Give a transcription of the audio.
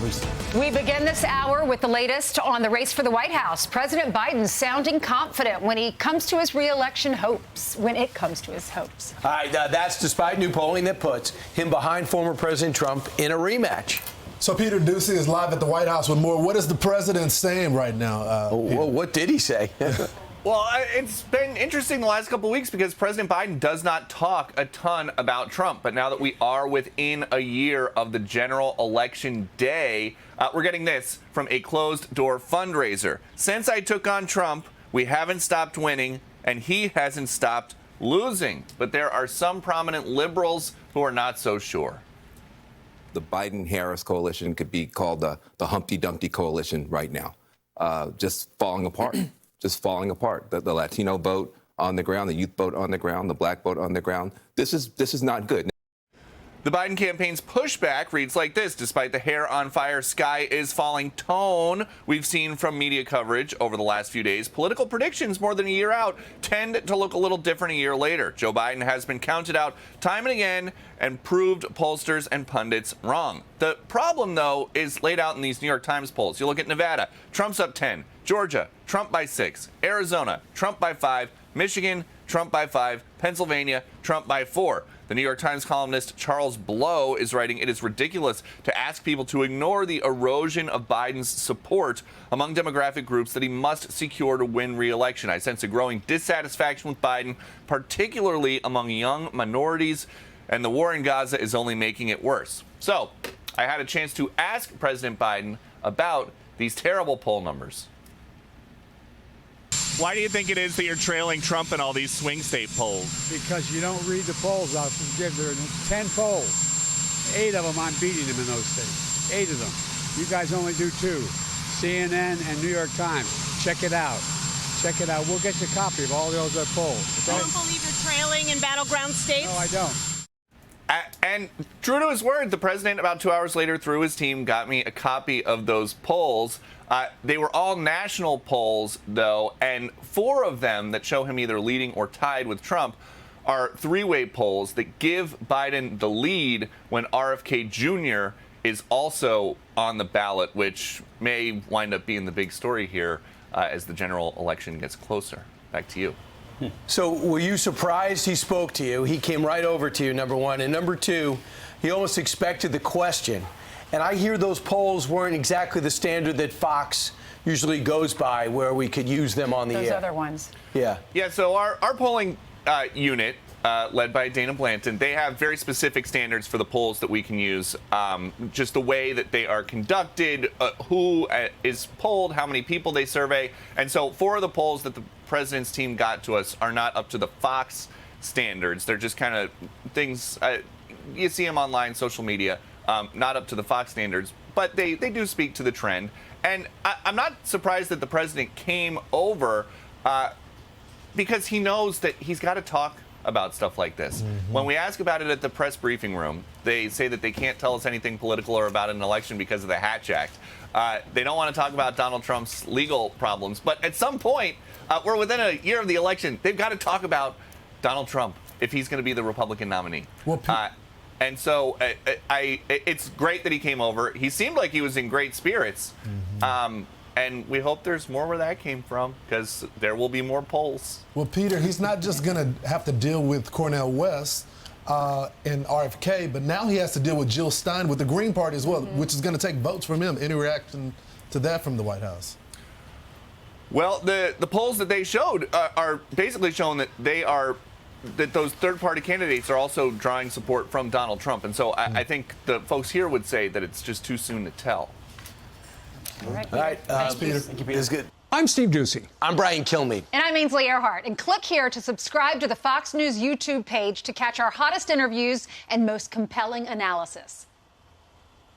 conversation. We begin this hour with the latest on the race for the White House. President Biden sounding confident when it comes to his reelection hopes. All right, that's despite new polling that puts him behind former President Trump in a rematch. So Peter Doocy is live at the White House with more. What is the president saying right now? Well, what did he say? Well, it's been interesting the last couple of weeks because President Biden does not talk a ton about Trump. But now that we are within a year of the general election day, we're getting this from a closed-door fundraiser. Since I took on Trump, we haven't stopped winning, and he hasn't stopped losing. But there are some prominent liberals who are not so sure. The Biden-Harris coalition could be called the Humpty Dumpty coalition right now, just falling apart. Just falling apart. The Latino vote on the ground, the youth vote on the ground, the black vote on the ground. This is not good. The Biden campaign's pushback reads like this. Despite the hair on fire, sky is falling tone we've seen from media coverage over the last few days, political predictions more than a year out tend to look a little different a year later. Joe Biden has been counted out time and again and proved pollsters and pundits wrong. The problem, though, is laid out in these New York Times polls. You look at Nevada, Trump's up 10. Georgia, Trump by 6. Arizona, Trump by 5. Michigan, Trump by 5. Pennsylvania, Trump by 4. The New York Times columnist Charles Blow is writing, it is ridiculous to ask people to ignore the erosion of Biden's support among demographic groups that he must secure to win re-election. I sense a growing dissatisfaction with Biden, particularly among young minorities, and the war in Gaza is only making it worse. So I had a chance to ask President Biden about these terrible poll numbers. Why do you think it is that you're trailing Trump in all these swing state polls? Because you don't read the polls. I'll give there are 10 polls. 8 of them I'm beating him in those states. 8 of them. You guys only do 2. CNN and New York Times. Check it out. Check it out. We'll get you a copy of all those polls. You don't believe you're trailing in battleground states? No, I don't. And true to his word, the president, about 2 hours later, through his team, got me a copy of those polls. They were all national polls, though, and 4 of them that show him either leading or tied with Trump are 3-way polls that give Biden the lead when RFK Jr. is also on the ballot, which may wind up being the big story here as the general election gets closer. Back to you. So were you surprised he spoke to you? He came right over to you, number one. And number two, he almost expected the question. And I hear those polls weren't exactly the standard that Fox usually goes by, where we could use them on the air. Those other ones. Yeah. Yeah, so our polling unit, led by Dana Blanton, they have very specific standards for the polls that we can use. Just the way that they are conducted, who is polled, how many people they survey. And so 4 of the polls that the president's team got to us are not up to the Fox standards. They're just kind of things, you see them online, social media, not up to the Fox standards, but they do speak to the trend. And I'm not surprised that the president came over because he knows that he's got to talk about stuff like this. Mm-hmm. When we ask about it at the press briefing room, they say that they can't tell us anything political or about an election because of the Hatch Act. They don't want to talk about Donald Trump's legal problems. But at some point, we're within a year of the election, they've got to talk about Donald Trump if he's going to be the Republican nominee. Well, and so it's great that he came over. He seemed like he was in great spirits. Mm-hmm. And we hope there's more where that came from, because there will be more polls. Well, Peter, he's not just going to have to deal with Cornel West and RFK, but now he has to deal with Jill Stein with the Green Party as well, which is going to take votes from him. Any reaction to that from the White House? Well, the polls that they showed are basically showing that that those third-party candidates are also drawing support from Donald Trump. And so I think the folks here would say that it's just too soon to tell. All right, Peter. Thank you. Peter. It's good. I'm Steve Doocy. I'm Brian Kilmeade. And I'm Ainsley Earhart. And click here to subscribe to the Fox News YouTube page to catch our hottest interviews and most compelling analysis.